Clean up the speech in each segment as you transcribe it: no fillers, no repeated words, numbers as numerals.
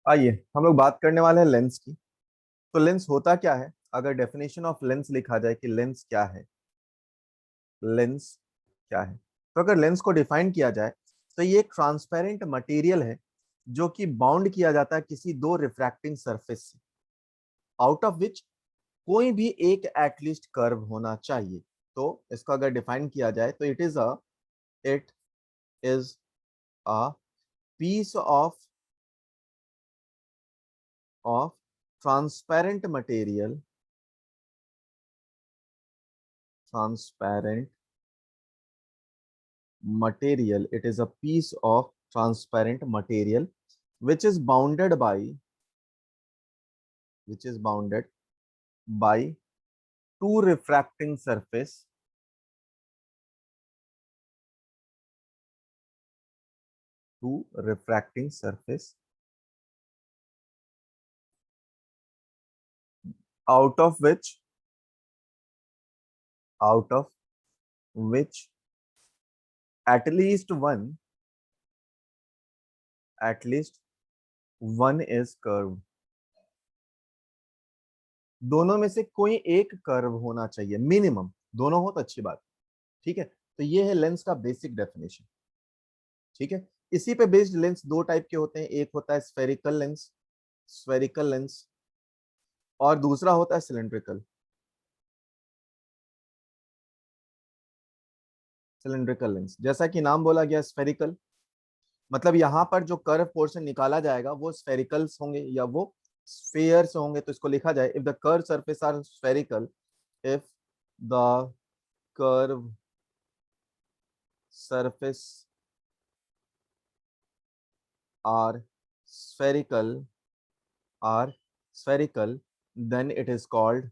आइए हम लोग बात करने वाले हैं लेंस की। तो लेंस होता क्या है, अगर डेफिनेशन ऑफ लेंस लिखा जाए कि लेंस क्या है, लेंस क्या है, तो अगर लेंस को डिफाइन किया जाए तो ये एक ट्रांसपेरेंट मटेरियल है जो कि बाउंड किया जाता है किसी दो रिफ्रैक्टिंग सरफेस से, आउट ऑफ विच कोई भी एक एटलीस्ट कर्व होना चाहिए। तो इसको अगर डिफाइन किया जाए तो it is a piece of transparent material, transparent material, it is a piece of transparent material which is bounded by two refracting surface, two refracting surface out of which out of which at least one is curved। दोनों में से कोई एक curve होना चाहिए, minimum. दोनों हो तो अच्छी बात, ठीक है। तो ये है लेंस का बेसिक डेफिनेशन, ठीक है। इसी पे बेस्ड लेंस दो टाइप के होते हैं, एक होता है स्फेरिकल लेंस और दूसरा होता है सिलेंड्रिकल सिलेंड्रिकल लेंस। जैसा कि नाम बोला गया स्फेरिकल, मतलब यहाँ पर जो कर्व पोर्शन निकाला जाएगा वो स्फेरिकल्स होंगे या वो स्फीयर्स होंगे। तो इसको लिखा जाए, if the curve surface are spherical, if the curve surface are spherical are spherical, then it is called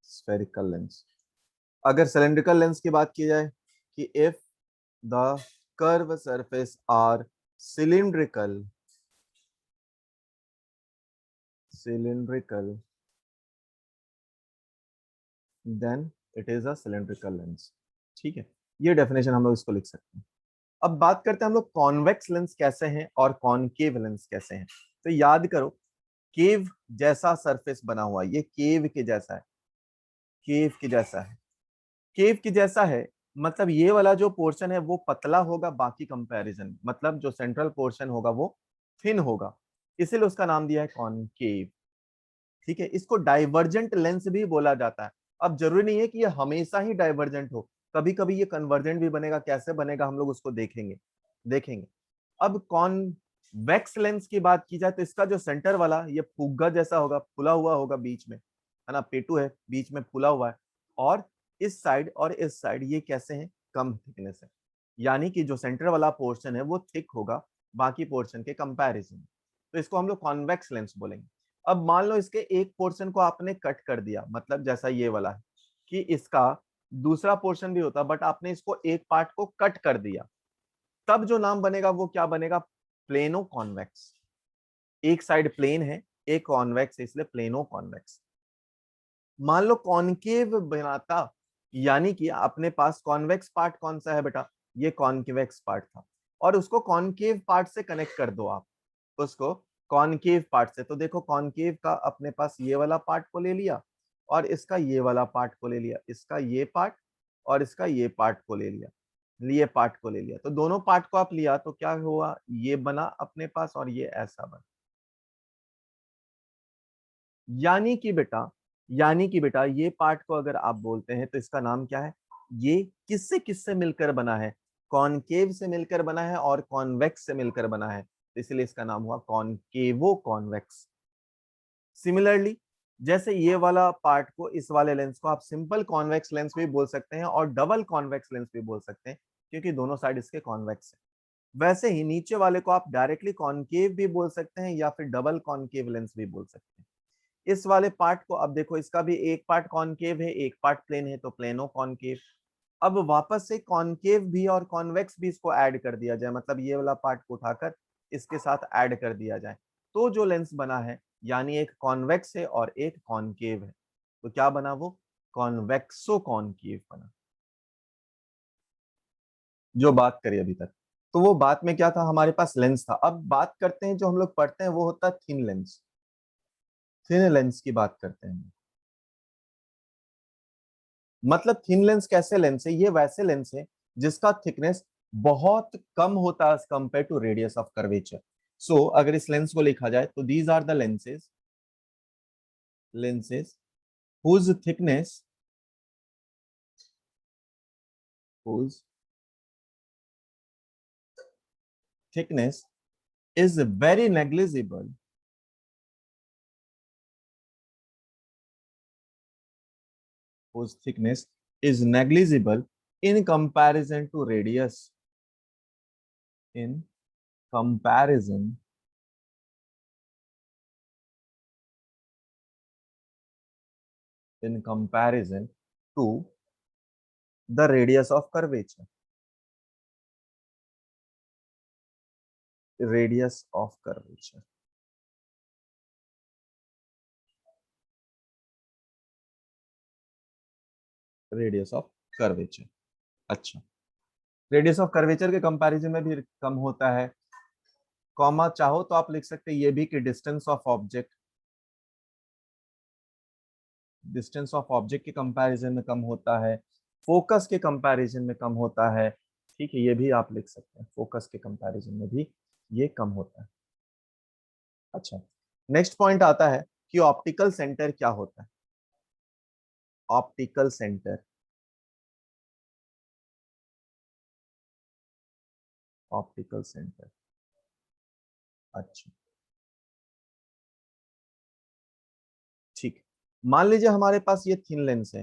spherical lens। अगर cylindrical लेंस की बात की जाए कि if the curve surface are cylindrical cylindrical then it is a cylindrical lens। ठीक है, ये definition हम लोग इसको लिख सकते हैं। अब बात करते हैं हम लोग कॉन्वेक्स लेंस कैसे हैं और कॉनकेव लेंस कैसे हैं। तो याद करो, केव जैसा सरफेस बना हुआ, ये केव के जैसा है, केव के जैसा है, केव के जैसा है। मतलब ये वाला जो पोर्शन है वो पतला होगा बाकी कंपैरिजन, मतलब जो सेंट्रल पोर्शन होगा वो थिन होगा, इसीलिए उसका नाम दिया है कॉनकेव। ठीक है, इसको डाइवर्जेंट लेंस भी बोला जाता है। अब जरूरी नहीं है कि ये हमेशा ही डाइवर्जेंट हो, कभी कभी ये कन्वर्जेंट भी बनेगा। कैसे बनेगा हम लोग उसको देखेंगे। अब कॉन्वेक्स लेंस की बात की जाए तो इसका जो सेंटर वाला ये फुग्गा जैसा होगा, फुला हुआ होगा बीच में, है ना, पेटू है बीच में फुला हुआ है। और इस साइड और इस साइड ये कैसे हैं, कम थिकनेस है, यानी कि जो सेंटर वाला पोर्शन है वो थिक होगा बाकी पोर्शन के कंपैरिजन। तो इसको हम लोग कॉन्वेक्स लेंस बोलेंगे। अब मान लो इसके एक पोर्शन को आपने कट कर दिया, मतलब जैसा ये वाला है कि इसका दूसरा पोर्शन भी होता, बट आपने इसको एक पार्ट को कट कर दिया, तब जो नाम बनेगा वो क्या बनेगा, प्लेनो कॉन्वेक्स। एक साइड प्लेन है, एक कॉन्वेक्स है, इसलिए प्लेनो कॉन्वेक्स। मान लो कॉनकेव बनाता, यानी कि अपने पास कॉन्वेक्स पार्ट कौन सा है बेटा, ये कॉनकेवेक्स पार्ट था, और उसको कॉनकेव पार्ट से कनेक्ट कर दो आप, उसको कॉनकेव पार्ट से। तो देखो कॉनकेव का अपने पास ये वाला पार्ट को ले लिया और इसका ये वाला पार्ट को ले लिया, इसका ये पार्ट और इसका ये पार्ट को ले लिया, लिए पार्ट को ले लिया। तो दोनों पार्ट को आप लिया तो क्या हुआ, ये बना अपने पास और ये ऐसा बना। यानी कि बेटा ये पार्ट को अगर आप बोलते हैं तो इसका नाम क्या है, ये किससे किससे मिलकर बना है, कॉनकेव से मिलकर बना है और कॉन्वेक्स से मिलकर बना है, तो इसलिए इसका नाम हुआ कॉनकेवो कॉन्वेक्स। सिमिलरली, जैसे ये वाला पार्ट को, इस वाले लेंस को आप सिंपल कॉन्वेक्स लेंस भी बोल सकते हैं और डबल कॉन्वेक्स लेंस भी बोल सकते हैं, क्योंकि दोनों साइड इसके कॉन्वेक्स है। वैसे ही नीचे वाले को आप डायरेक्टली कॉनकेव भी बोल सकते हैं या फिर डबल कॉनकेव लेंस भी बोल सकते हैं। इस वाले पार्ट को अब देखो, इसका भी एक पार्ट कॉनकेव है एक पार्ट प्लेन है, तो प्लेनो कॉनकेव। अब वापस से कॉनकेव भी और कॉन्वेक्स भी इसको ऐड कर दिया जाए, मतलब ये वाला पार्ट को उठाकर इसके साथ ऐड कर दिया जाए, तो जो लेंस बना है, यानी एक कॉन्वेक्स है और एक कॉनकेव है, तो क्या बना वो, कॉन्वेक्सो कॉनकेव बना। जो बात करी अभी तक। तो वो बात में क्या था, हमारे पास लेंस था। अब बात करते हैं, जो हम लोग पढ़ते हैं वो होता है थिन लेंस। थिन लेंस की बात करते हैं। मतलब थिन लेंस कैसे लेंस है, ये वैसे लेंस है जिसका थिकनेस बहुत कम होता है compare to radius of curvature. So अगर इस लेंस को लिखा जाए तो these are the lenses, lenses whose thickness, whose thickness is very negligible, whose thickness is negligible in comparison to radius, in comparison, in comparison to the radius of curvature, radius of curvature, radius of curvature। अच्छा, radius of curvature के comparison में भी कम होता है। Comma चाहो तो आप लिख सकते हैं ये भी कि distance of object, distance of object के कंपैरिजन में कम होता है, फोकस के कंपैरिजन में कम होता है। ठीक है, ये भी आप लिख सकते हैं, फोकस के कंपैरिजन में भी ये कम होता है। अच्छा, नेक्स्ट पॉइंट आता है कि ऑप्टिकल सेंटर क्या होता है। Optical centre, optical centre. अच्छा, ठीक। मान लीजिए हमारे पास ये थिन लेंस है,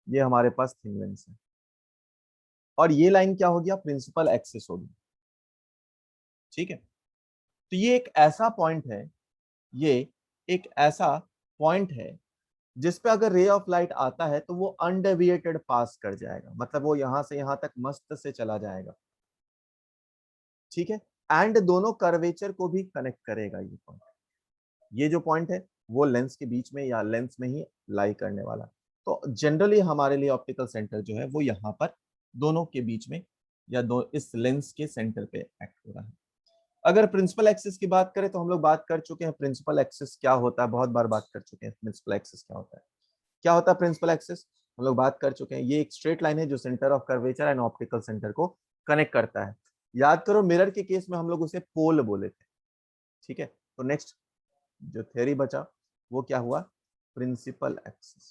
ये हमारे पास थिन लेंस है, और ये लाइन क्या हो गया, प्रिंसिपल एक्सिस होगी। ठीक है, तो ये एक ऐसा पॉइंट है, ये एक ऐसा पॉइंट है जिस पे अगर रे ऑफ लाइट आता है तो वो अनडेविएटेड पास कर जाएगा, मतलब वो यहां से यहां तक मस्त से चला जाएगा। ठीक है, एंड दोनों कर्वेचर को भी कनेक्ट करेगा ये पॉइंट। ये जो पॉइंट है वो लेंस के बीच में या लेंस में ही लाई करने वाला। तो जनरली हमारे लिए ऑप्टिकल सेंटर जो है वो यहाँ पर दोनों के बीच में या दो इस लेंस के सेंटर पे एक्ट हो रहा है। अगर प्रिंसिपल एक्सिस की बात करें तो हम लोग बात कर चुके हैं प्रिंसिपल एक्सिस क्या होता है, बहुत बार बात कर चुके हैं प्रिंसिपल एक्सिस क्या होता है। क्या होता है प्रिंसिपल एक्सिस, हम लोग बात कर चुके हैं, ये एक स्ट्रेट लाइन है जो centre of curvature and optical centre को कनेक्ट करता है। याद करो मिरर के केस में हम लोग उसे पोल बोले थे। ठीक है, तो नेक्स्ट जो थ्योरी बचा वो क्या हुआ, principal axis,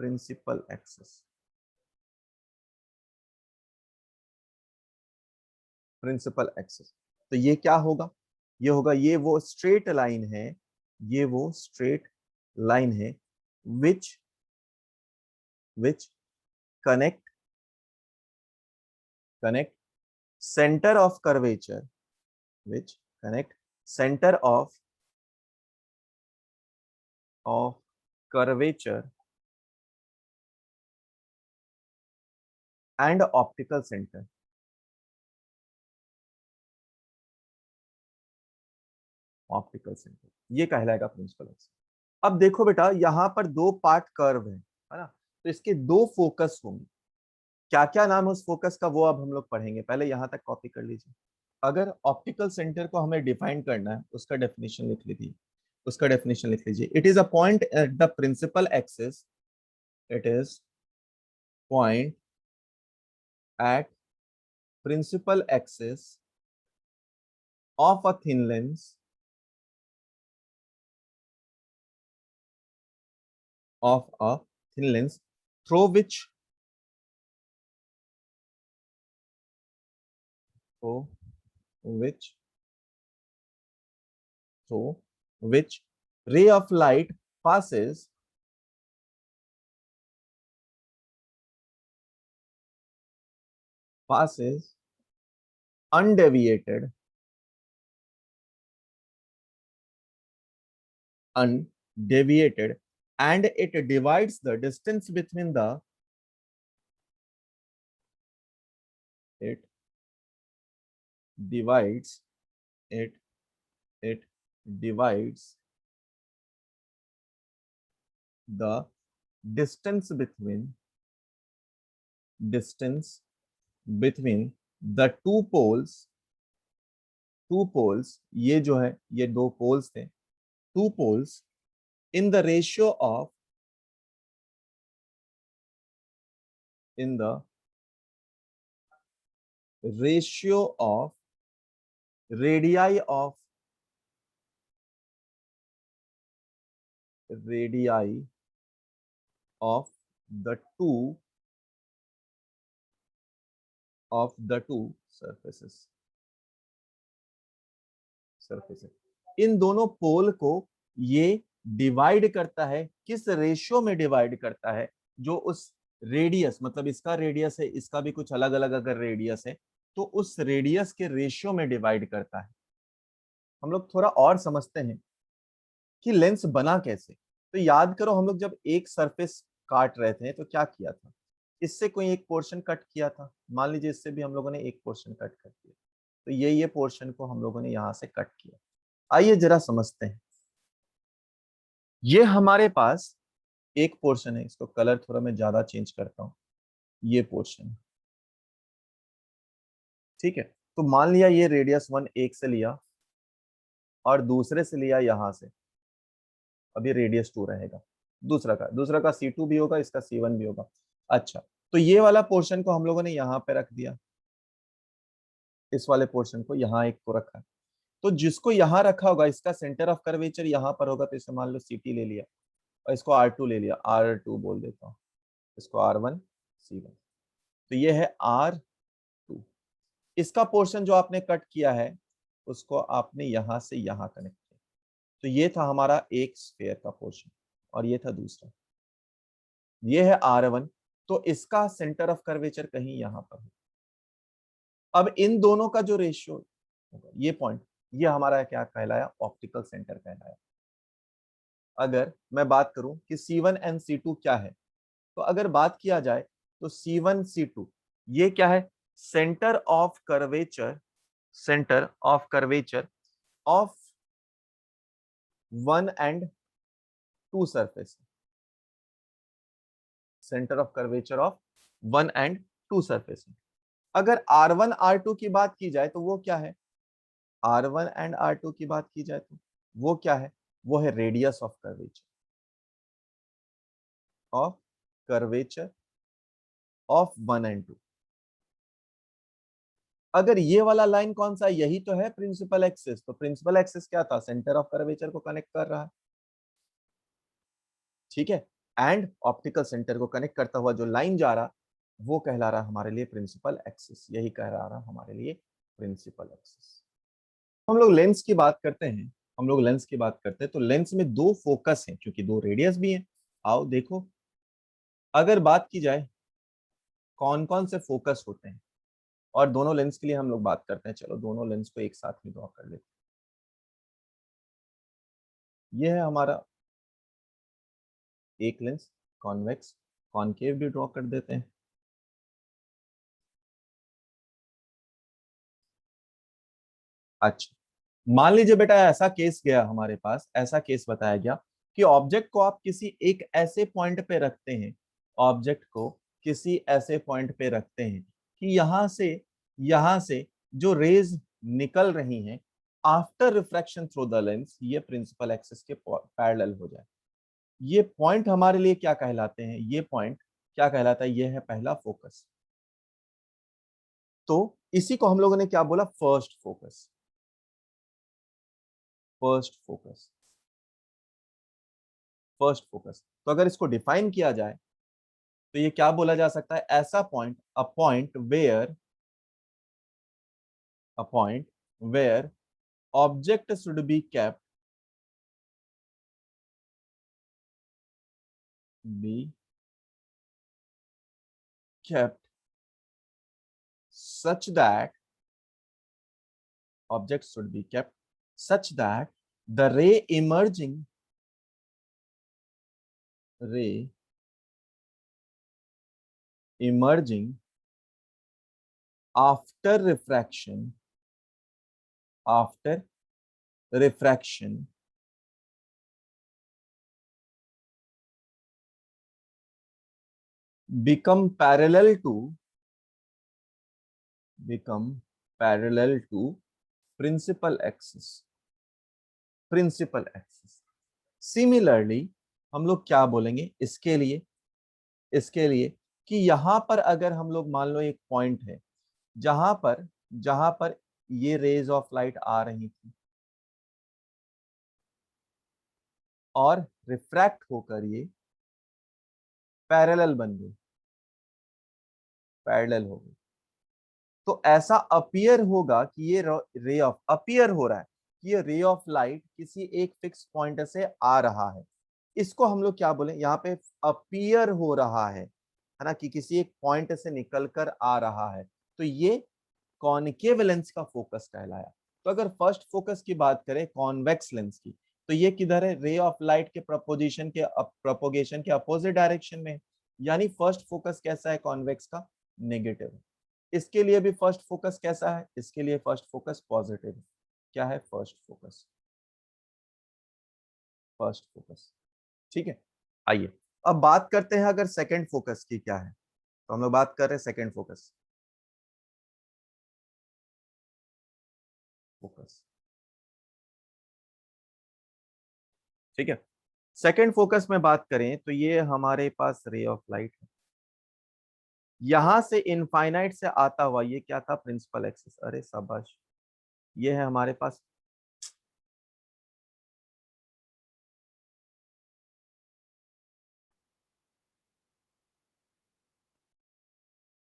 principal axis, principal axis. तो ये क्या होगा, ये होगा, ये वो स्ट्रेट लाइन है, ये वो स्ट्रेट लाइन है which which connect connect centre of curvature, which connect center of curvature and optical center, optical centre, ये कहलाएगा प्रिंसिपल एक्सिस। अब देखो बेटा यहाँ पर दो पार्ट कर्व है ना, तो इसके दो फोकस होंगे। क्या क्या नाम है उस फोकस का वो अब हम लोग पढ़ेंगे, पहले यहाँ तक कॉपी कर लीजिए। अगर ऑप्टिकल सेंटर को हमें डिफाइन करना है उसका डेफिनेशन लिख लीजिए, उसका डेफिनेशन लिख लीजिए। It is a point at the principal axis, it is point at principal axis of a thin lens, of a thin lens through which, through which, through which ray of light passes, passes undeviated, undeviated, and it divides the distance between the, it divides, it it divides the distance between distance between the two poles, ये जो है ये दो poles थे, two poles in the ratio of, in the ratio of radii of the two surfaces. इन दोनों पोल को ये divide करता है, किस रेशियो में डिवाइड करता है, जो उस रेडियस, मतलब इसका रेडियस है, इसका भी कुछ अलग अलग अगर रेडियस है तो उस रेडियस के रेशियो में डिवाइड करता है। हम लोग थोड़ा और समझते हैं कि लेंस बना कैसे। तो याद करो, हम लोग जब एक सरफेस काट रहे थे तो क्या किया था, इससे कोई एक पोर्शन कट किया था, मान लीजिए इससे भी हम लोगों ने एक पोर्शन कट कर दिया, तो ये पोर्शन को हम लोगों ने यहां से कट किया। आइए जरा समझते हैं। ये हमारे पास एक पोर्शन है, इसको कलर थोड़ा मैं ज्यादा चेंज करता हूं, ये पोर्शन, ठीक है। तो मान लिया ये रेडियस 1 एक से लिया और दूसरे से लिया यहां से, अभी रेडियस 2 रहेगा। दूसरा का C2 भी होगा, इसका C1 भी होगा। अच्छा, तो ये वाला पोर्शन को हम लोगों ने यहाँ पे रख दिया, इस वाले पोर्शन को यहाँ एक को रखा। तो जिसको यहाँ रखा होगा इसका सेंटर ऑफ कर्वेचर यहाँ पर होगा, तो इसे मान लो CT ले लिया और इसको R2 ले लिया, R2 बोल देता हूँ, इसको R1 C1। तो ये है R2। इसका पोर्शन जो आपने कट किया है उसको आपने यहां से यहां कनेक्ट किया। तो ये था हमारा एक स्फीयर का पोर्शन और ये था दूसरा, ये है R1। तो इसका सेंटर ऑफ कर्वेचर कहीं यहां पर है। अब इन दोनों का जो रेशियो होगा, ये पॉइंट, ये हमारा क्या कहलाया, ऑप्टिकल सेंटर कहलाया। अगर मैं बात करूं कि C1 एंड C2 क्या है, तो अगर बात किया जाए तो C1 C2 ये क्या है, centre of curvature, centre of curvature of 1 and 2 surface, centre of curvature of 1 and 2 surface. अगर R1 R2 की बात की जाए तो वो क्या है, R1 एंड R2 की बात की जाए तो वो क्या है, वो है radius of curvature of 1 and 2। अगर ये वाला लाइन कौन सा, यही तो है प्रिंसिपल एक्सिस। तो प्रिंसिपल एक्सिस क्या था, सेंटर ऑफ कर्वेचर को कनेक्ट कर रहा है, ठीक है। एंड ऑप्टिकल सेंटर को कनेक्ट करता हुआ जो लाइन जा रहा वो कहला रहा हमारे लिए प्रिंसिपल एक्सिस, यही कह रहा हमारे लिए प्रिंसिपल एक्सिस। हम लोग लेंस की बात करते हैं, तो लेंस में दो फोकस हैं क्योंकि दो रेडियस भी हैं। आओ देखो, अगर बात की जाए कौन कौन से फोकस होते हैं, और दोनों लेंस के लिए हम लोग बात करते हैं, चलो दोनों लेंस को एक साथ में ड्रॉ कर लेते हैं। ये है हमारा एक लेंस, कॉन्वेक्स, कॉनकेव भी ड्रॉ कर देते हैं। अच्छा, मान लीजिए बेटा ऐसा केस गया हमारे पास, ऐसा केस बताया गया कि ऑब्जेक्ट को आप किसी एक ऐसे पॉइंट पे रखते हैं, ऑब्जेक्ट को किसी ऐसे पॉइंट पे रखते हैं कि यहां से जो रेज निकल रही हैं after refraction through the lens, ये प्रिंसिपल एक्सिस के पैरेलल हो जाए। ये पॉइंट हमारे लिए क्या कहलाते हैं, ये पॉइंट क्या कहलाता है, ये है पहला फोकस। तो इसी को हम लोगों ने क्या बोला, first focus, first focus, first focus. तो अगर इसको डिफाइन किया जाए तो ये क्या बोला जा सकता है, ऐसा point, a point where object should be kept such that objects should be kept such that the ray emerging after refraction become parallel to become parallel to principal axis principal axis। Similarly हम लोग क्या बोलेंगे इसके लिए कि यहां पर अगर हम लोग मान लो एक पॉइंट है जहां पर ये रेज ऑफ लाइट आ रही थी और रिफ्रैक्ट होकर ये पैरेलल बन गई, पैरेलल हो गई, तो ऐसा अपीयर होगा कि ये रे ऑफ अपीयर हो रहा है कि ये रे ऑफ लाइट किसी एक फिक्स पॉइंट से आ रहा है। इसको हम लोग क्या बोले, यहाँ पे अपीयर हो रहा है ना, कि किसी एक पॉइंट से निकलकर आ रहा है, तो ये कॉनकेव लेंस का फोकस कहलाया। तो अगर फर्स्ट फोकस की बात करें कॉन्वेक्स लेंस की, तो ये किधर है, रे ऑफ लाइट के प्रोपोगेशन के अपोजिट डायरेक्शन में, यानी फर्स्ट फोकस कैसा है कॉन्वेक्स का, नेगेटिव। इसके लिए भी फर्स्ट फोकस कैसा है, इसके लिए फर्स्ट फोकस पॉजिटिव है। क्या है फर्स्ट फोकस, ठीक है। आइए अब बात करते हैं अगर सेकंड फोकस की क्या है, तो हम लोग बात कर रहे हैं सेकंड फोकस ठीक है। सेकंड फोकस में बात करें तो ये हमारे पास रे ऑफ लाइट है, यहां से इनफाइनाइट से आता हुआ ये क्या था, प्रिंसिपल एक्सिस। अरे शाबाश, ये है हमारे पास,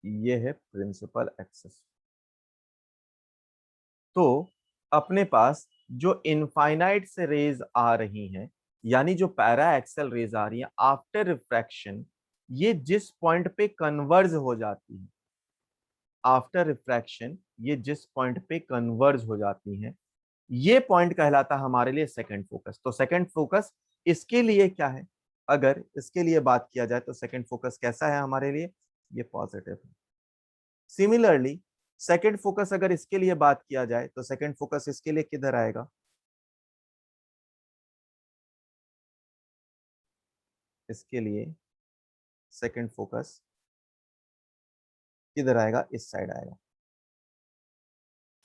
ये है प्रिंसिपल एक्सिस। तो अपने पास जो इनफाइनाइट से रेज आ रही हैं, यानी जो पैरा एक्सेल रेज आ रही है आफ्टर रिफ्रैक्शन, ये जिस पॉइंट पे कन्वर्ज हो जाती है, आफ्टर रिफ्रैक्शन ये जिस पॉइंट पे कन्वर्ज हो जाती हैं, ये पॉइंट कहलाता है हमारे लिए सेकंड फोकस। तो सेकंड फोकस इसके लिए क्या है, अगर इसके लिए बात किया जाए तो सेकंड फोकस कैसा है हमारे लिए, ये पॉजिटिव है। सिमिलरली सेकंड फोकस अगर इसके लिए बात किया जाए तो सेकंड फोकस इसके लिए किधर आएगा, इसके लिए सेकंड फोकस किधर आएगा, इस साइड आएगा।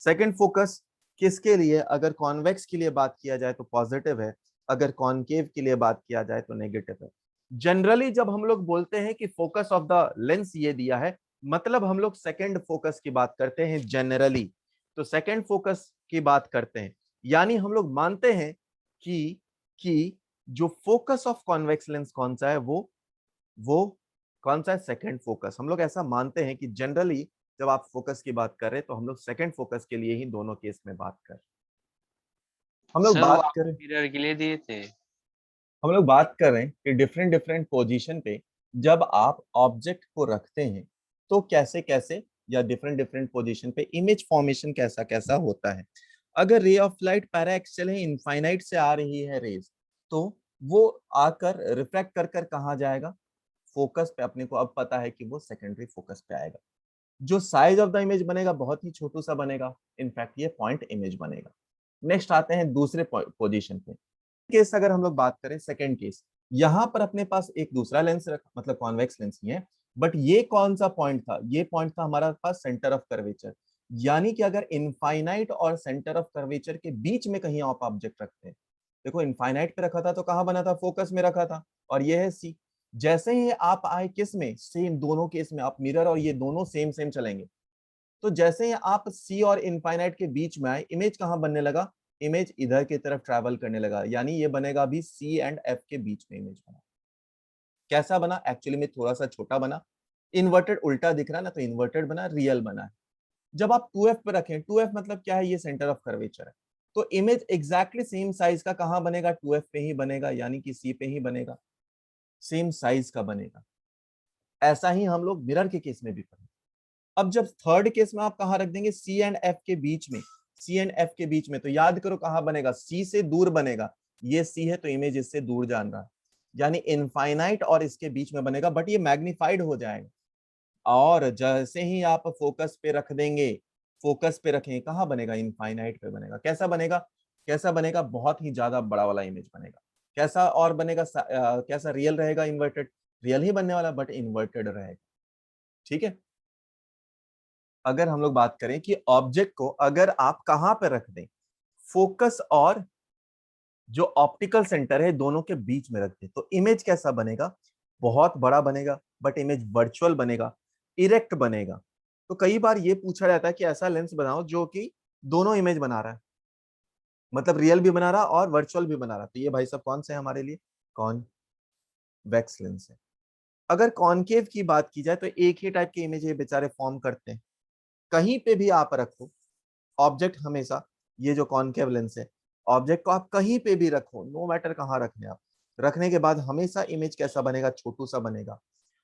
सेकंड फोकस किसके लिए, अगर कॉन्वेक्स के लिए बात किया जाए तो पॉजिटिव है, अगर कॉनकेव के लिए बात किया जाए तो नेगेटिव है। जनरली जब हम लोग बोलते हैं कि फोकस ऑफ द लेंस ये दिया है, मतलब हम लोग सेकंड फोकस की बात करते हैं जनरली, तो सेकंड फोकस की बात करते हैं, यानी हम लोग मानते हैं कि जो फोकस ऑफ कॉन्वेक्स लेंस कौन सा है, वो कौन सा है, सेकंड फोकस। हम लोग ऐसा मानते हैं कि जनरली जब आप फोकस की बात कर रहे हैं तो हम लोग सेकंड फोकस के लिए ही दोनों केस में बात कर, हम लोग सर वो बात आपको करें मिरर के लिए दिए थे। हम लोग बात कर रहे हैं कि डिफरेंट डिफरेंट पोजीशन पे जब आप ऑब्जेक्ट को रखते हैं तो कैसे कैसे, या डिफरेंट डिफरेंट पोजीशन पे इमेज फॉर्मेशन कैसा कैसा होता है। अगर रे ऑफ लाइट पैरा एक्सेल है, इनफाइनाइट से आ रही है रेज, तो वो आकर रिफ्रैक्ट कर कर कहाँ जाएगा, फोकस पे। अपने को अब पता है कि वो सेकेंडरी फोकस पे आएगा। जो साइज ऑफ द इमेज बनेगा बहुत ही छोटू सा बनेगा, इनफैक्ट ये पॉइंट इमेज बनेगा। नेक्स्ट आते हैं दूसरे पोजीशन पे। केस अगर हम लोग बात करें सेकंड केस, यहां पर अपने पास एक दूसरा लेंस रखा, मतलब कॉन्वेक्स लेंस ही है, बट ये कौन सा पॉइंट था, ये पॉइंट था हमारा पास सेंटर ऑफ कर्वेचर। यानी कि अगर इनफाइनाइट और सेंटर ऑफ कर्वेचर के बीच में कहीं आप ऑब्जेक्ट रखते हैं, देखो इनफाइनाइट पे रखा था तो कहां बना था, फोकस में रखा था, और ये है सी। जैसे ही आप आए किस में, सेम, दोनों केस में आप मिरर और ये दोनों सेम सेम चलेंगे, तो जैसे ही आप सी और इनफाइनाइट के बीच में आए, इमेज कहां बनने लगा, इमेज इधर की तरफ ट्रैवल करने लगा, यानी ये बनेगा अभी सी एंड एफ के बीच में इमेज बना। कैसा बना, एक्चुअली में थोड़ा सा छोटा बना, इन्वर्टेड उल्टा दिख रहा ना, तो इन्वर्टेड बना, रियल बना है। जब आप 2f पे रखें, 2f मतलब क्या है, ये सेंटर ऑफ कर्वेचर है, तो इमेज एग्जैक्टली सेम साइज का कहां बनेगा, 2f पे ही बनेगा, यानी कि सी पे ही बनेगा, सेम साइज का बनेगा। ऐसा ही हम लोग मिरर के केस में भी करें। अब जब थर्ड केस में आप कहां रख देंगे, सी एंड एफ के बीच में, सी एंड एफ के बीच में, तो याद करो कहां बनेगा, सी से दूर बनेगा। ये सी है तो इमेज इससे दूर जान रहा है, यानी इनफाइनाइट और इसके बीच में बनेगा, बट ये मैग्नीफाइड हो जाएगा। और जैसे ही आप फोकस पे रख देंगे, फोकस पे रखें, कहां बनेगा, इनफाइनाइट पे बनेगा। कैसा बनेगा, कैसा बनेगा, बहुत ही ज्यादा बड़ा वाला इमेज बनेगा। कैसा और बनेगा, कैसा रियल रहेगा, इन्वर्टेड, रियल ही बनने वाला बट इन्वर्टेड रहेगा। ठीक है। अगर हम लोग बात करें कि ऑब्जेक्ट को अगर आप कहां पे रख दें, फोकस और जो ऑप्टिकल सेंटर है दोनों के बीच में रख दें, तो इमेज कैसा बनेगा, बहुत बड़ा बनेगा, बट इमेज वर्चुअल बनेगा, इरेक्ट बनेगा। तो कई बार ये पूछा जाता है कि ऐसा लेंस बनाओ जो कि दोनों इमेज बना रहा है, मतलब रियल भी बना रहा और वर्चुअल भी बना रहा। तो ये भाई सब कौन से है हमारे लिए, कॉन्वेक्स लेंस है। अगर कॉनकेव की बात की जाए तो एक ही टाइप के इमेज ये बेचारे फॉर्म करते हैं, कहीं पे भी आप रखो ऑब्जेक्ट, हमेशा ये जो कॉनकेव लेंस है, ऑब्जेक्ट को आप कहीं पे भी रखो, नो मैटर कहां रखने आप, रखने के बाद हमेशा इमेज कैसा बनेगा, छोटू सा बनेगा,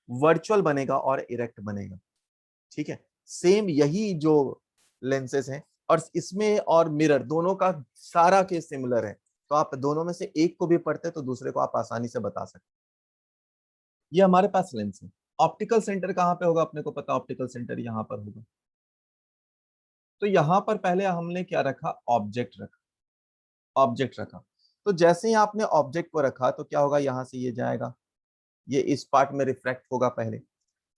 वर्चुअल बनेगा और इरेक्ट बनेगा। ठीक है। सेम यही जो लेंसेज हैं, और इसमें और मिरर दोनों का सारा केस सिमिलर है। तो आप दोनों में से एक को भी पढ़ते तो दूसरे को आप आसानी से बता सकते। ये हमारे पास लेंस है। ऑप्टिकल सेंटर कहां पे होगा, अपने को पता, ऑप्टिकल सेंटर यहां पर होगा। तो यहां पर पहले हमने क्या रखा, ऑब्जेक्ट रखा, ऑब्जेक्ट रखा। तो जैसे ही आपने ऑब्जेक्ट को रखा तो क्या होगा, यहां से ये जाएगा, ये इस पार्ट में रिफ्रैक्ट होगा पहले,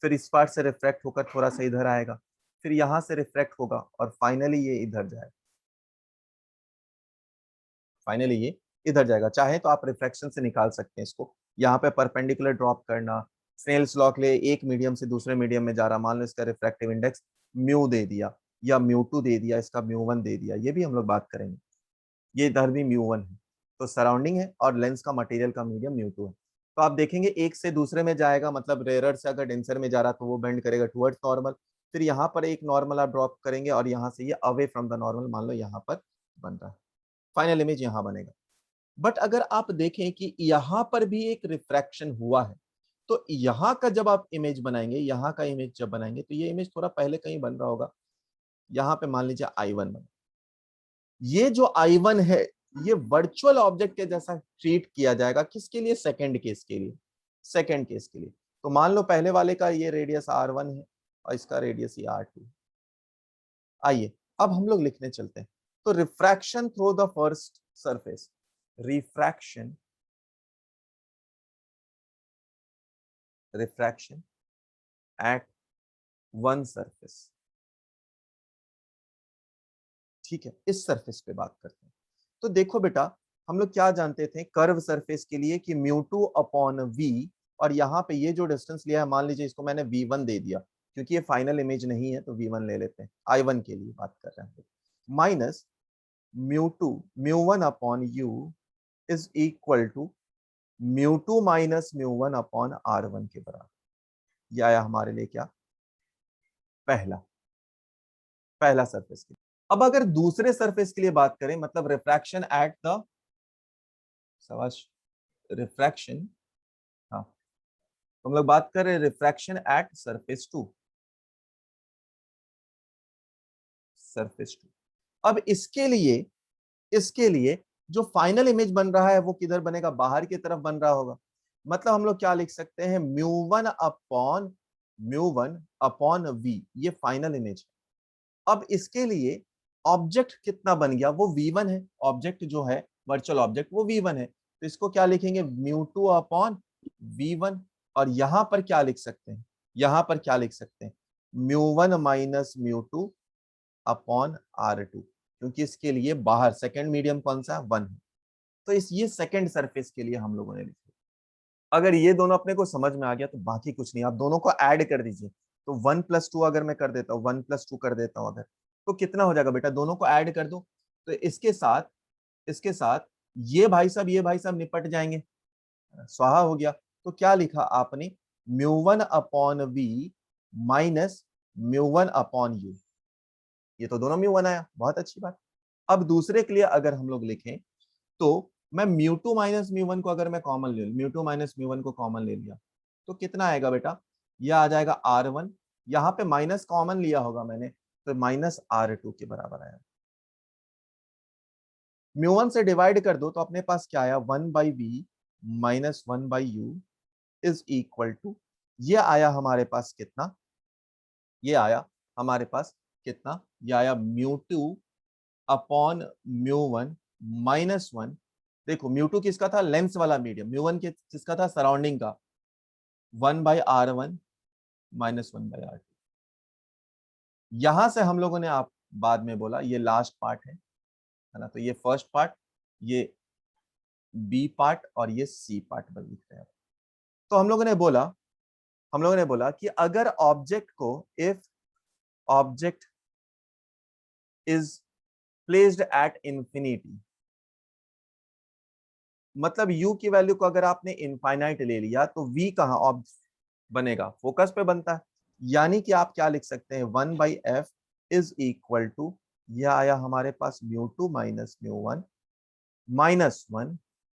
फिर इस पार्ट से रिफ्रैक्ट होकर थोड़ा सा इधर आएगा, फिर यहां से रिफ्रैक्ट होगा और फाइनली ये इधर जाएगा, फाइनली ये इधर जाएगा। चाहे तो आप रिफ्रैक्शन से निकाल सकते हैं इसको, यहाँ पे परपेंडिकुलर ड्रॉप करना, स्नेल्स लॉ के लिए एक मीडियम से दूसरे मीडियम में जा रहा, मान लो इसका रिफ्रैक्टिव इंडेक्स म्यू दे दिया या म्यू टू दे दिया, इसका म्यू वन दे दिया, ये भी हम लोग बात करेंगे। ये इधर भी म्यू वन है, तो सराउंडिंग है और लेंस का मटेरियल का मीडियम म्यू टू है। तो आप देखेंगे एक से दूसरे में जाएगा, मतलब रेयर से अगर डेंसर में जा रहा तो वो बेंड करेगा टुवर्ड्स नॉर्मल, फिर यहाँ पर एक नॉर्मल आप ड्रॉप करेंगे और यहाँ से ये अवे फ्रॉम द नॉर्मल, मान लो यहाँ पर बन रहा है, फाइनल इमेज यहाँ बनेगा। बट अगर आप देखें कि यहां पर भी एक रिफ्रैक्शन हुआ है, तो यहां का जब आप इमेज बनाएंगे, यहां का इमेज जब बनाएंगे, तो ये इमेज थोड़ा पहले कहीं बन रहा होगा, यहां पे मान लीजिए I1 बना। ये जो I1 है, ये वर्चुअल ऑब्जेक्ट के जैसा ट्रीट किया जाएगा, किसके लिए, सेकंड केस के लिए, सेकंड केस के लिए। तो मान लो पहले वाले का ये रेडियस R1 है और इसका रेडियस ये R2। आइए अब हम लोग लिखने चलते हैं। तो refraction through the first surface, refraction, refraction at one surface. ठीक है, इस सरफेस पे बात करते हैं। तो देखो बेटा, हम लोग क्या जानते थे कर्व सरफेस के लिए कि म्यू टू अपॉन वी, और यहाँ पे ये जो डिस्टेंस लिया है, मान लीजिए इसको मैंने V1 दे दिया, क्योंकि ये फाइनल इमेज नहीं है तो V1 ले लेते हैं, I1 के लिए बात कर रहे हैं, minus mu two, mu one upon u is equal to mu two minus mu one upon R1 के बराबर। यह आया हमारे लिए क्या, पहला, पहला सरफेस के लिए। अब अगर दूसरे सरफेस के लिए बात करें, मतलब रिफ्रैक्शन एट द, सवाश, रिफ्रैक्शन, हाँ, तो हम लोग बात कर रहे हैं refraction at surface two, surface two. अब इसके लिए जो फाइनल इमेज बन रहा है वो किधर बनेगा, बाहर की तरफ बन रहा होगा। मतलब हम लोग क्या लिख सकते हैं, म्यू वन अपॉन वी, ये फाइनल इमेज है। अब इसके लिए ऑब्जेक्ट कितना बन गया, वो V1 है, ऑब्जेक्ट जो है वर्चुअल ऑब्जेक्ट वो V1 है, तो इसको क्या लिखेंगे, म्यू टू अपॉन V1। और यहां पर क्या लिख सकते हैं, यहां पर क्या लिख सकते हैं, mu one minus mu two upon R2, क्योंकि इसके लिए बाहर सेकेंड मीडियम कौन सा, वन है। तो इस ये सेकेंड सरफेस के लिए हम लोगों ने लिखा। अगर ये दोनों अपने को समझ में आ गया तो बाकी कुछ नहीं, आप दोनों को ऐड कर दीजिए। तो 1+2 अगर मैं कर देता हूँ, 1+2 कर देता हूँ अगर, तो कितना हो जाएगा बेटा, दोनों को ऐड कर दो। तो इसके साथ ये भाई साहब निपट जाएंगे, स्वाहा हो गया। तो क्या लिखा आपने, mu one upon v minus mu one upon u, ये तो दोनों म्यू वन आया, बहुत अच्छी बात। अब दूसरे के लिए अगर हम लोग लिखें, तो मैं mu two minus mu one को अगर मैं कॉमन ले लूं, mu two minus mu one को कॉमन ले लिया, तो कितना आएगा बेटा, यह आ जाएगा R1, यहाँ पे माइनस कॉमन लिया होगा मैंने, तो माइनस R2 के बराबर आया। म्यू वन से डिवाइड कर दो तो अपने पास क्या आया, 1/v minus 1/u is equal to, ये आया हमारे पास कितना, ये आया हमारे पास कितना, ये आया mu two upon mu one minus one. देखो म्यू टू किसका था, लेंस वाला मीडियम, म्यू वन किसका था, सराउंडिंग का, 1/r1 -1/r2। यहां से हम लोगों ने आप बाद में बोला ये लास्ट पार्ट है ना, तो ये फर्स्ट पार्ट, ये बी पार्ट और ये सी पार्ट बन लिख रहे हैं। तो हम लोगों ने बोला कि अगर ऑब्जेक्ट को, if object is placed at infinity, मतलब u की वैल्यू को अगर आपने इनफाइनाइट ले लिया तो v कहां बनेगा, फोकस पे बनता है। यानी कि आप क्या लिख सकते हैं, 1/f इज इक्वल टू, यह आया हमारे पास μ2 minus μ1 minus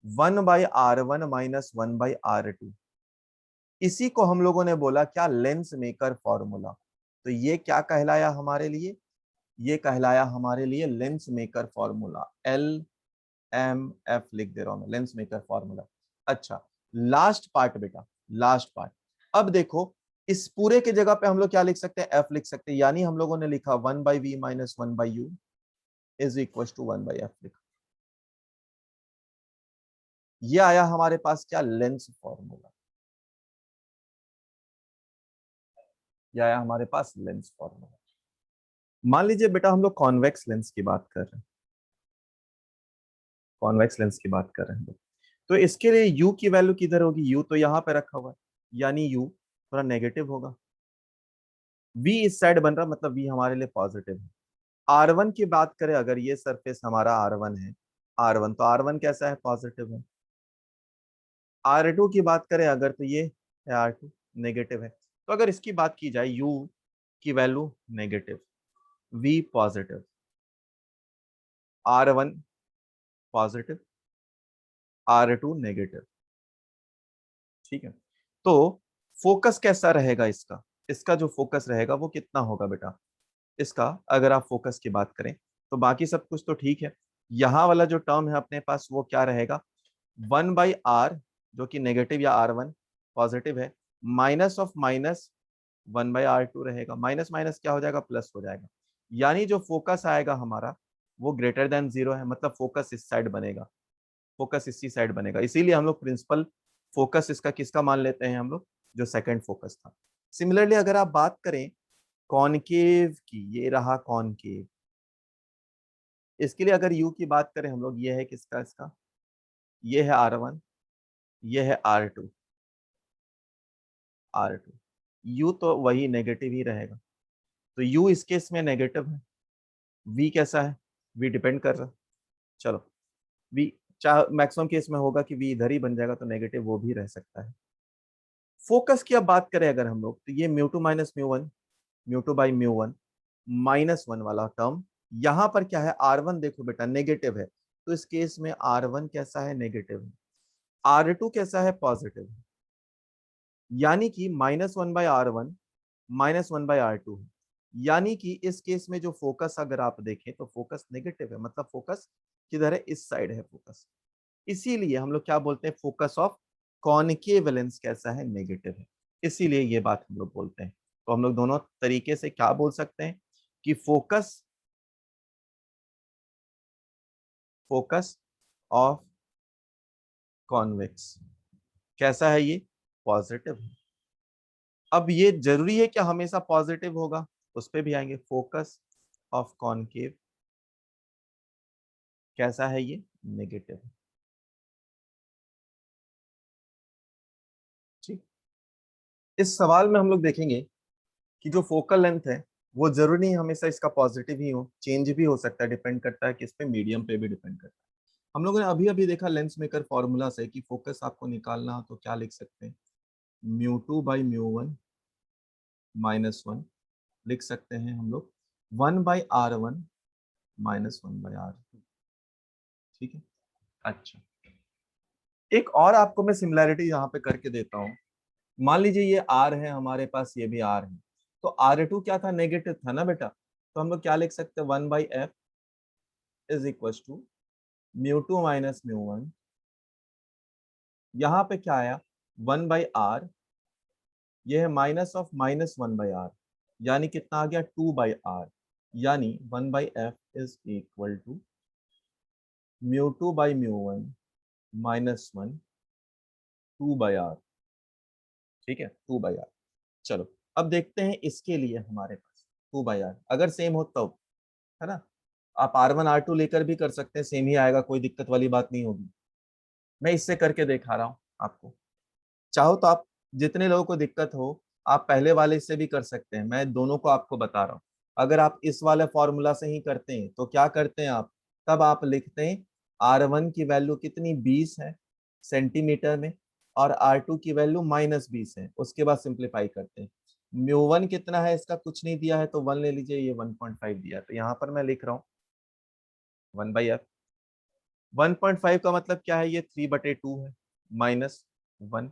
1/r1 minus 1/r2। इसी को हम लोगों ने बोला क्या, लेंस मेकर फॉर्मूला। तो ये क्या कहलाया हमारे लिए, ये कहलाया हमारे लिए लेंस मेकर फॉर्मूला, LMF लिख दे रहा हूं मैं, लेंस मेकर फॉर्मूला। अच्छा, लास्ट पार्ट बेटा, लास्ट पार्ट। अब देखो इस पूरे के जगह पे हम लोग क्या लिख सकते हैं, F लिख सकते हैं। यानी हम लोगों ने लिखा 1/v minus 1/u is equal to 1/f लिखा। ये आया हमारे पास क्या, लेंस फॉर्मूला। ये आया हमारे पास लेंस फॉर्मूला। मान लीजिए बेटा हम लोग कॉन्वेक्स लेंस की बात कर रहे हैं, कॉन्वेक्स लेंस की बात कर रहे हैं तो इसके लिए u की वैल्यू किधर होगी, u तो यहाँ पे रखा हुआ है, यानी u थोड़ा नेगेटिव होगा। v इस साइड बन रहा, मतलब v हमारे लिए पॉजिटिव है। r1 की बात करें, अगर ये सरफेस हमारा r1 है, r1 तो r1 कैसा है, पॉजिटिव है। r2 की बात करें अगर, तो ये है r2, नेगेटिव है। तो अगर इसकी बात की जाए, u की value negative, v positive, r1 positive, r2 negative, ठीक है। तो फोकस कैसा रहेगा इसका, इसका जो फोकस रहेगा वो कितना होगा बेटा, इसका अगर आप फोकस की बात करें तो बाकी सब कुछ तो ठीक है। यहाँ वाला जो टर्म है अपने पास वो क्या रहेगा, 1/r जो कि नेगेटिव या r1 पॉजिटिव है, माइनस ऑफ माइनस 1/r2 रहेगा। माइनस माइनस क्या हो जाएगा, प्लस हो जाएगा। यानी जो फोकस आएगा हमारा वो ग्रेटर देन 0 है, मतलब फोकस इस साइड बनेगा, फोकस इसी साइड बनेगा। इसीलिए हम लोग प्रिंसिपल फोकस इसका किसका मान लेते हैं हम लोग, जो सेकंड फोकस था। सिमिलरली अगर आप बात करें कॉनकेव की, ये रहा कॉनकेव, इसके लिए अगर यू की बात करें हम लोग, ये है किसका, इसका ये है r1, ये है r2, r2, u तो वही नेगेटिव ही रहेगा। तो u इस केस में नेगेटिव है, v कैसा है, v डिपेंड कर रहा है। चलो v, चाहे मैक्सिमम केस में होगा कि v इधर ही बन जाएगा, तो नेगेटिव वो भी रह सकता है। फोकस की अब बात करें अगर हम लोग, तो ये μ2 माइनस μ1, μ2/μ1 -1 वाला टर्म, यहां पर क्या है, r1 देखो बेटा नेगेटिव है, तो इस केस में r1 कैसा है, नेगेटिव है, r2 कैसा है, पॉजिटिव है। यानी कि -1/r1 -1/r2 है। यानी कि इस केस में जो फोकस अगर आप देखें तो फोकस नेगेटिव है, मतलब फोकस किधर है, इस साइड है फोकस। इसीलिए हम लोग क्या बोलते हैं, फोकस ऑफ कॉनकेव लेंस कैसा है, नेगेटिव है। इसीलिए ये बात हम लोग बोलते हैं। तो हम लोग दोनों तरीके से क्या बोल सकते हैं कि फोकस ऑफ कॉन्वेक्स कैसा है, ये पॉजिटिव है। अब ये जरूरी है क्या हमेशा पॉजिटिव होगा, उस पे भी आएंगे। फोकस ऑफ कॉनकेव कैसा है, ये नेगेटिव है। ठीक, इस सवाल में हम लोग देखेंगे कि जो फोकल लेंथ है वो जरूरी नहीं हमेशा इसका पॉजिटिव ही हो, चेंज भी हो सकता है, डिपेंड करता है किस पे, मीडियम पे भी डिपेंड करता है। हम लोगों ने अभी अभी देखा लेंस मेकर फॉर्मूला से कि फोकस आपको निकालना हो तो क्या लिख सकते हैं, μ2/μ1 -1 लिख सकते हैं हम लोग, 1/r1 -1/r2, ठीक है। अच्छा, एक और आपको मैं सिमिलैरिटी यहाँ पे करके देता हूँ। मान लीजिए ये r है हमारे पास, ये भी r है, तो r2 क्या था, नेगेटिव था ना बेटा, तो हम लोग क्या लिख सकते हैं, 1/f is equal to μ2 minus μ1, यहाँ पे क्या आया, 1/r, ये है माइनस ऑफ -1/r, यानी कितना आ गया, 2/r। यानी 1/f is equal to μ2/μ1 -1 2/r। ठीक है, 2/r। चलो अब देखते हैं इसके लिए हमारे पास 2/r अगर सेम हो तब, है ना। आप R1 R2 लेकर भी कर सकते हैं, सेम ही आएगा, कोई दिक्कत वाली बात नहीं होगी। मैं इससे करके दिखा रहा हूं आपको। चाहो तो आप, जितने लोगों को दिक्कत हो, आप पहले वाले से भी कर सकते हैं, मैं दोनों को आपको बता रहा हूं। अगर आप इस वाले फॉर्मूला से ही करते हैं तो क्या करते हैं आप, तब आप लिखते हैं R1 की वैल्यू कितनी 20 है सेंटीमीटर में, और R2 की वैल्यू -20 है। उसके बाद सिंप्लीफाई करते हैं। म्यू1 कितना है, इसका कुछ नहीं दिया है तो 1 ले लीजिए, ये 1.5 दिया है, तो यहाँ पर मैं लिख रहा हूँ 1/f। 1.5 का मतलब क्या है, ये 3/2 है, -1,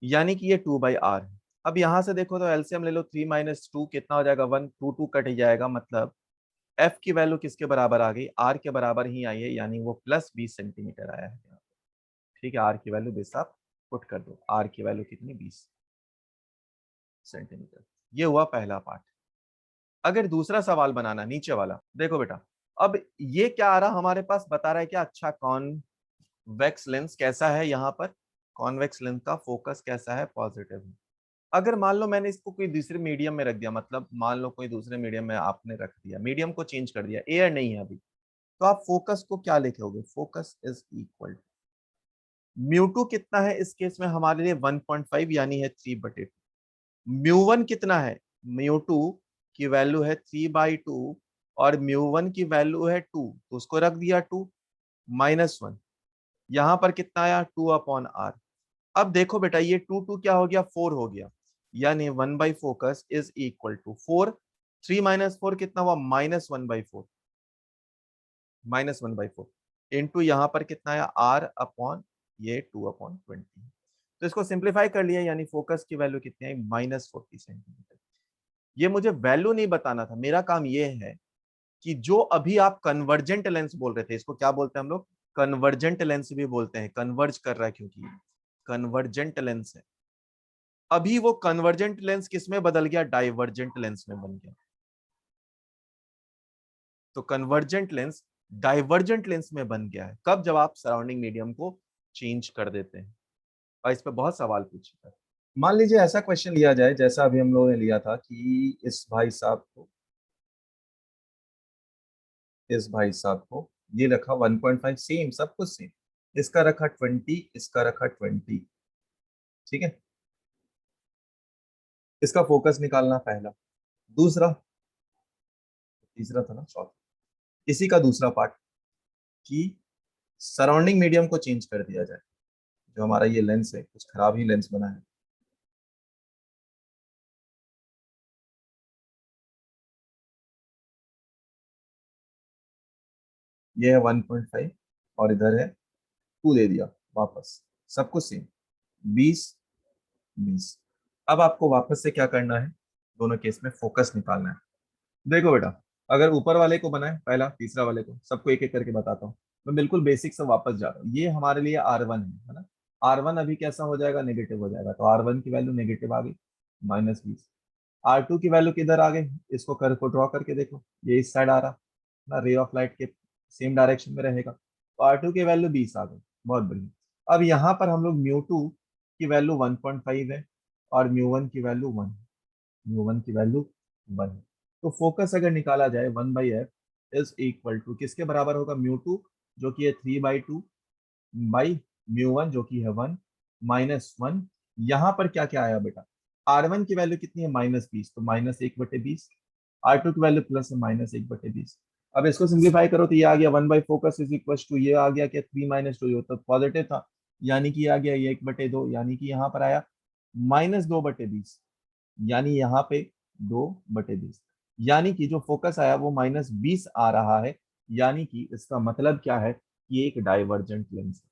यानी कि ये 2/r है। अब यहां से देखो तो एलसीएम ले लो, 3 - 2 कितना हो जाएगा, 1, 2 2 कट जाएगा, मतलब f की वैल्यू किसके बराबर आ गई, r के बराबर ही आई है, यानी वो +20 सेंटीमीटर आया है। ठीक है, r की वैल्यू बेस आप पुट कर दो, r की वैल्यू कितनी 20 सेंटीमीटर। ये हुआ पहला पार्ट। अगर दूसरा सवाल बनाना, नीचे वाला देखो बेटा, अब ये क्या आ रहा हमारे पास, बता रहा है क्या, अच्छा कॉन्वेक्स लेंस कैसा है, यहाँ पर कॉन्वेक्स लेंस का फोकस कैसा है, पॉजिटिव है। अगर मान लो मैंने इसको कोई दूसरे मीडियम में रख दिया, मतलब मान लो कोई दूसरे मीडियम में आपने रख दिया, मीडियम को चेंज कर दिया, एयर नहीं है अभी, तो आप फोकस को क्या लिखोगे, फोकस इज इक्वल म्यू2 कितना है इस केस में हमारे लिए 1.5, यानी है 3/2। म्यू1 कितना है, म्यू2 की वैल्यू है 3/2, और म्यू1 की वैल्यू है 2, तो उसको रख दिया 2, -1, यहां पर कितना आया 2/r। अब देखो बेटा, ये 2 क्या हो गया, 4 हो गया, यानी 1/फोकस इज इक्वल टू 4। 3 - 4 कितना हुआ, -1/4, -1/4 इंटू यहाँ पर कितना आया r/, ये 2/20। तो इसको सिंप्लीफाई कर लिया, यानी फोकस की वैल्यू कितनी आई, -40 सेंटीमीटर। ये मुझे वैल्यू नहीं बताना था, मेरा काम ये है कि जो अभी आप कन्वर्जेंट लेंस बोल रहे थे, इसको क्या बोलते हैं हम लोग, कन्वर्जेंट लेंस भी बोलते हैं, कन्वर्ज कर रहा है क्योंकि कन्वर्जेंट लेंस है। अभी वो कन्वर्जेंट लेंस किस में बदल गया, डाइवर्जेंट लेंस में बन गया। तो कन्वर्जेंट लेंस डाइवर्जेंट लेंस में बन गया है कब, जब आप सराउंडिंग मीडियम को चेंज कर देते हैं। और इस पे बहुत सवाल पूछे थे। मान लीजिए ऐसा क्वेश्चन लिया जाए जैसा अभी हम लोगों ने लिया था कि इस भाई साहब को ये रखा 1.5, सेम सब कुछ सेम, इसका रखा 20, इसका रखा 20। ठीक है, इसका फोकस निकालना पहला, दूसरा, तीसरा था ना, चौथा, इसी का दूसरा पार्ट कि सराउंडिंग मीडियम को चेंज कर दिया जाए। जो हमारा ये लेंस है, कुछ खराब ही लेंस बना है। ये है 1.5, और इधर है 2 दे दिया वापस, सब कुछ सेम, 20 20। अब आपको वापस से क्या करना है, दोनों केस में फोकस निकालना है। देखो बेटा, अगर ऊपर वाले को बनाए पहला, तीसरा वाले को, सबको एक एक करके बताता हूँ। मैं बिल्कुल बेसिक से वापस जा रहा हूँ। ये हमारे लिए R1 है ना। R1 अभी कैसा हो जाएगा, नेगेटिव हो जाएगा, तो R1 की वैल्यू नेगेटिव आ गई, -20। R2 की वैल्यू किधर आ गई, इसको कर्व को ड्रॉ करके देखो, ये इस साइड आ रहा ना, रे ऑफ लाइट के सेम डायरेक्शन में रहेगा, तो R2 की वैल्यू 20 आ गई, बहुत बढ़िया। अब यहाँ पर हम लोग म्यू2 की वैल्यू 1.5 है, और म्यू1 की वैल्यू 1, म्यू1 की वैल्यू 1 है। तो फोकस अगर निकाला जाए 1/f इज इक्वल टू किसके बराबर होगा, म्यू2 जो कि है 3/2 बाई म्यू1 जो कि है 1, -1। यहाँ पर क्या क्या आया बेटा, R1 की वैल्यू कितनी है, -20, तो -1/20। R2 की वैल्यू प्लस है, -1/20। अब इसको सिंप्लीफाई करो तो ये आ गया 1/फोकस इज इक्वल टू, ये आ गया क्या, 3 - 2, तो पॉजिटिव था, यानी कि आ गया ये 1/2, यानी कि यहाँ पर आया -2/20, यानी यहाँ पे 2/20, यानी कि जो फोकस आया वो -20 आ रहा है, यानी कि इसका मतलब क्या है कि ये एक डाइवर्जेंट लेंस है,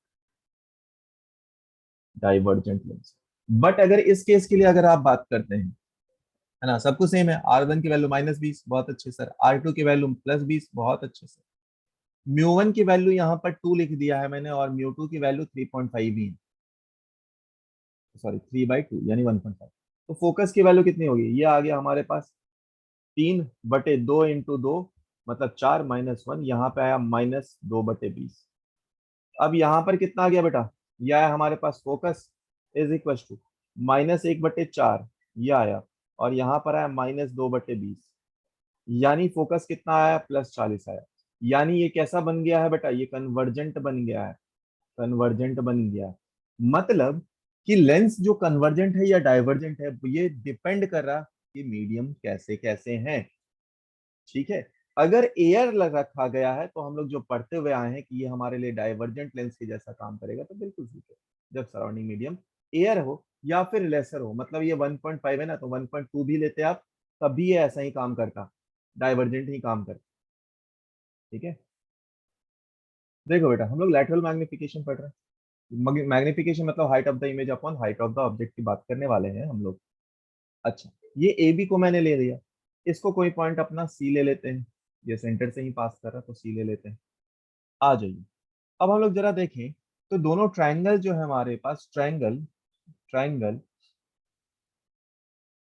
डाइवर्जेंट लेंस। बट अगर इस केस के लिए अगर आप बात करते हैं, है ना, सब कुछ सेम है, R1 की वैल्यू -20, बहुत अच्छे सर, R2 की वैल्यू +20, बहुत अच्छे सर, म्यू1 की वैल्यू यहाँ पर 2 लिख दिया है मैंने, और म्यू2 की वैल्यू 3.5 ही है, सॉरी 3/2 यानी 1.5। तो फोकस की वैल्यू कितनी होगी, ये आ गया हमारे पास 3/2 इंटू 2, मतलब 4 -1, यहाँ पे आया -2/20। अब यहाँ पर कितना आ गया बेटा, यह आया हमारे पास फोकस इज इक्वल टू -1/4 ये आया, और यहाँ पर आया -2/20, यानी फोकस कितना आया, +40 आया। यानी ये कैसा बन गया है बेटा, ये कन्वर्जेंट बन गया है, कन्वर्जेंट बन गया है। मतलब कि लेंस जो कन्वर्जेंट है या डाइवर्जेंट है, ये डिपेंड कर रहा कि मीडियम कैसे कैसे हैं। ठीक है, अगर एयर रखा गया है तो हम लोग जो पढ़ते हुए आए हैं कि ये हमारे लिए डाइवर्जेंट लेंस के जैसा काम करेगा, तो बिल्कुल ठीक है। जब सराउंडिंग मीडियम एयर हो या फिर लेसर हो, मतलब ये 1.5 है ना, तो 1.2 भी लेते आप तब भी ये ऐसा ही काम करता, डाइवर्जेंट ही काम करता। ठीक है, देखो बेटा हम लोग लैटरल मैग्निफिकेशन पढ़ रहे हैं। मैग्निफिकेशन मतलब height of the image upon height of the object की बात करने वाले हैं हम लोग। अच्छा, ये ए बी को मैंने ले लिया, इसको कोई पॉइंट अपना सी ले लेते हैं, ये सेंटर से ही पास कर रहा है तो सी ले लेते हैं। आ जाइए, अब हम लोग जरा देखें तो दोनों ट्रायंगल जो है हमारे पास, triangle triangle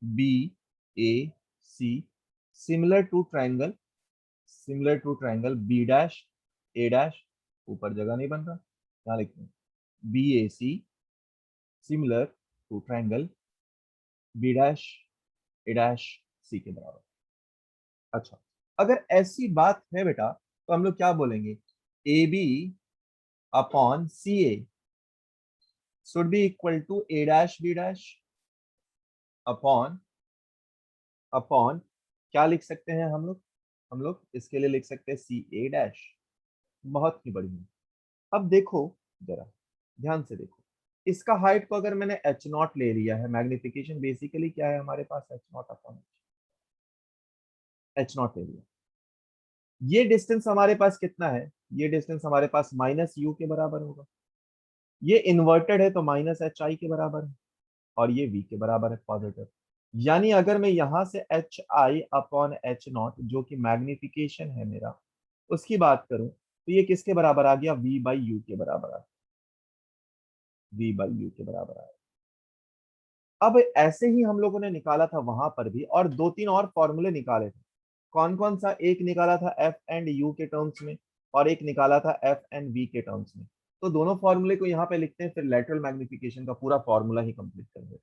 B A C, similar to triangle, similar to triangle B dash A dash, ऊपर जगह नहीं बन रहा, यहाँ लिखते हैं B A C, similar to triangle B dash A dash C के बराबर। अच्छा, अगर ऐसी बात है बेटा तो हम लोग क्या बोलेंगे, A B upon C A should be equal to A dash B dash upon upon क्या लिख सकते हैं हम लोग इसके लिए लिख सकते हैं सी ए डैश। बहुत ही बढ़िया। अब देखो जरा ध्यान से देखो, इसका हाइट को अगर मैंने एच नॉट ले लिया है, मैग्निफिकेशन बेसिकली क्या है हमारे पास, H not upon H not ले लिया। ये डिस्टेंस हमारे पास कितना है, ये डिस्टेंस हमारे पास -u के बराबर होगा। ये इन्वर्टेड है तो -hi के बराबर है, और ये v के बराबर है, पॉजिटिव। यानी अगर मैं यहां से H I upon H not जो कि मैग्निफिकेशन है मेरा, उसकी बात करूं तो ये किसके बराबर आ गया, v/u के बराबर आ गया, v/u के बराबर आया। अब ऐसे ही हम लोगों ने निकाला था वहां पर भी, और दो तीन और फॉर्मूले निकाले थे। कौन कौन सा, एक निकाला था एफ एंड यू के टर्म्स में, और एक निकाला था एफ एंड वी के टर्म्स में। तो दोनों फॉर्मूले को यहाँ पे लिखते हैं, फिर लेटरल मैग्निफिकेशन का पूरा फॉर्मूला ही कंप्लीट करेंगे।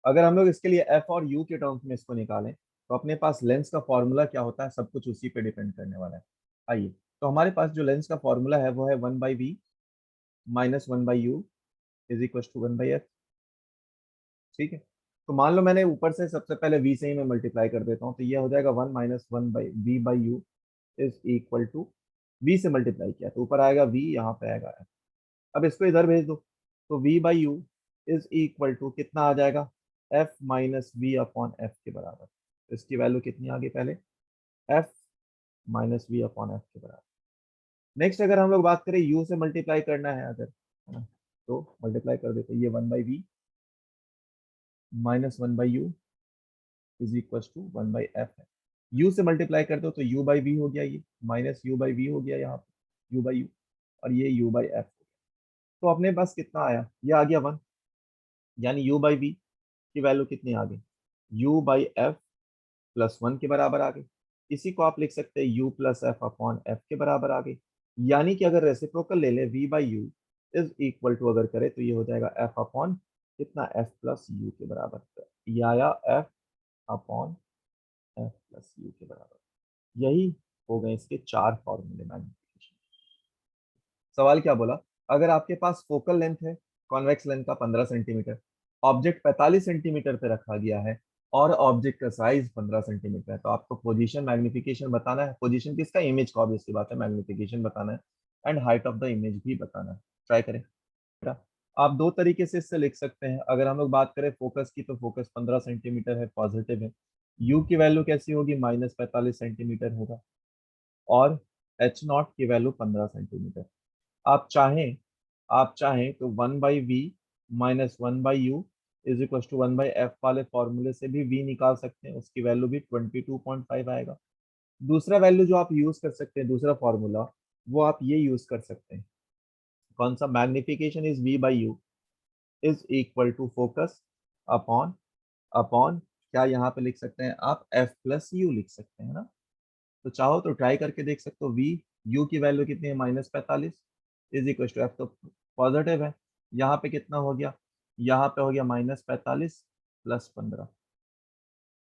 अगर हम लोग इसके लिए एफ और यू के टर्म्स में इसको निकालें तो अपने पास लेंस का फॉर्मूला क्या होता है, सब कुछ उसी पे डिपेंड करने वाला है। आइए, तो हमारे पास जो लेंस का फॉर्मूला है वो है 1/v minus 1/u is equal to 1/f। ठीक है, तो मान लो मैंने ऊपर से सबसे पहले v से ही मैं मल्टीप्लाई कर देता हूँ, तो ये हो जाएगा 1 minus 1/v/u is equal to, v से मल्टीप्लाई किया तो ऊपर आएगा v, यहाँ पे आएगा f। अब इसको इधर भेज दो, तो v/u इज इक्वल टू कितना आ जाएगा, f minus v upon f के बराबर। तो इसकी वैल्यू कितनी आ गई पहले, f minus v upon f के बराबर। नेक्स्ट अगर हम लोग बात करें u से मल्टीप्लाई करना है अगर, है ना, तो मल्टीप्लाई कर देते, ये 1/v minus 1/u is equal to 1/f है। u से मल्टीप्लाई कर दो तो u/v हो गया, ये माइनस u/v हो गया यहाँ पे, u/u, और ये u/f। तो अपने पास कितना आया, ये आ गया 1, यानी u/v की वैल्यू कितनी आ गई, u/f प्लस 1 के बराबर आ गई। इसी को आप लिख सकते हैं u plus F upon f के बराबर आ गई। यानी कि अगर रेसिप्रोकल ले ले v/u इज इक्वल टू अगर करे तो ये हो जाएगा f अपॉन कितना, f प्लस u के बराबर। ये आया f upon F plus you के बराबर। यही हो गए इसके चार फॉर्मूले मैग्निफिकेशन। सवाल क्या बोला, अगर आपके पास फोकल लेंथ है कॉन्वेक्स लेंथ का 15 सेंटीमीटर, ऑब्जेक्ट 45 सेंटीमीटर पे रखा गया है, और ऑब्जेक्ट का साइज 15 सेंटीमीटर है, तो आपको पोजीशन मैग्निफिकेशन बताना है, पोजीशन किसका, इमेज का, ऑब्वियसली बात है, मैग्निफिकेशन बताना है, and height of the image भी बताना है। ट्राई करें बेटा। आप दो तरीके से इससे लिख सकते हैं, अगर हम लोग बात करें फोकस की तो फोकस 15 सेंटीमीटर है, पॉजिटिव है। यू की वैल्यू कैसी होगी, -45 सेंटीमीटर होगा, और एच नॉट की वैल्यू 15 सेंटीमीटर। आप चाहें आप चाहें तो 1/v minus 1/u is equal to 1/f वाले फॉर्मूले से भी v निकाल सकते हैं, उसकी वैल्यू भी 22.5 आएगा। दूसरा वैल्यू जो आप यूज कर सकते हैं, दूसरा फॉर्मूला, वो आप ये यूज कर सकते हैं, कौन सा, magnification is v/u is equal to focus upon upon क्या यहाँ पे लिख सकते हैं आप, f प्लस यू लिख सकते हैं ना। तो चाहो तो ट्राई करके देख सकते हो, v u की वैल्यू कितनी है, -45 इज इक्वल टू f, तो पॉजिटिव है, यहाँ पे कितना हो गया, यहाँ पे हो गया -45 + 15,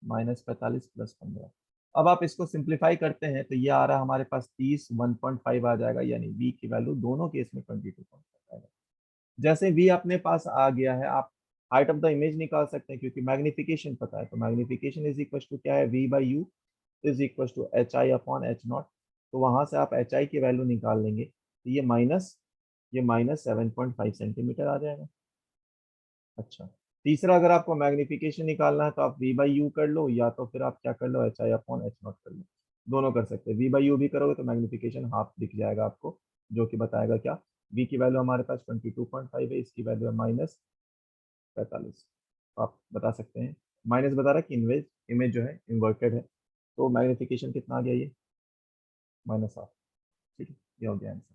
-45 + 15। अब आप इसको सिंप्लीफाई करते हैं तो ये आ रहा है हमारे पास 30, 1.5 आ जाएगा, यानी v की वैल्यू दोनों केस में 22.5 आएगा। जैसे v अपने पास आ गया है, आप हाइट ऑफ द इमेज निकाल सकते हैं क्योंकि मैग्निफिकेशन पता है, तो मैग्निफिकेशन इज इक्वल टू क्या है, v/u is equal to hi/h0। तो वहां से आप hi की वैल्यू निकाल लेंगे तो ये -7.5 सेंटीमीटर आ जाएगा। अच्छा, तीसरा अगर आपको मैग्निफिकेशन निकालना है तो आप v/u कर लो, या तो फिर आप क्या कर लो, hi/h0 कर लो। दोनों कर सकते हैं, v/u भी करोगे तो मैग्निफिकेशन हाफ दिख जाएगा आपको, जो कि बताएगा क्या, v की वैल्यू हमारे पास 22.5 है, इसकी वैल्यू है -45। तो आप बता सकते हैं, माइनस बता रहा है कि इमेज इमेज जो है इन्वर्टेड है, तो मैग्निफिकेशन कितना आ गया, ये -हाफ। ठीक है, ये हो गया आंसर।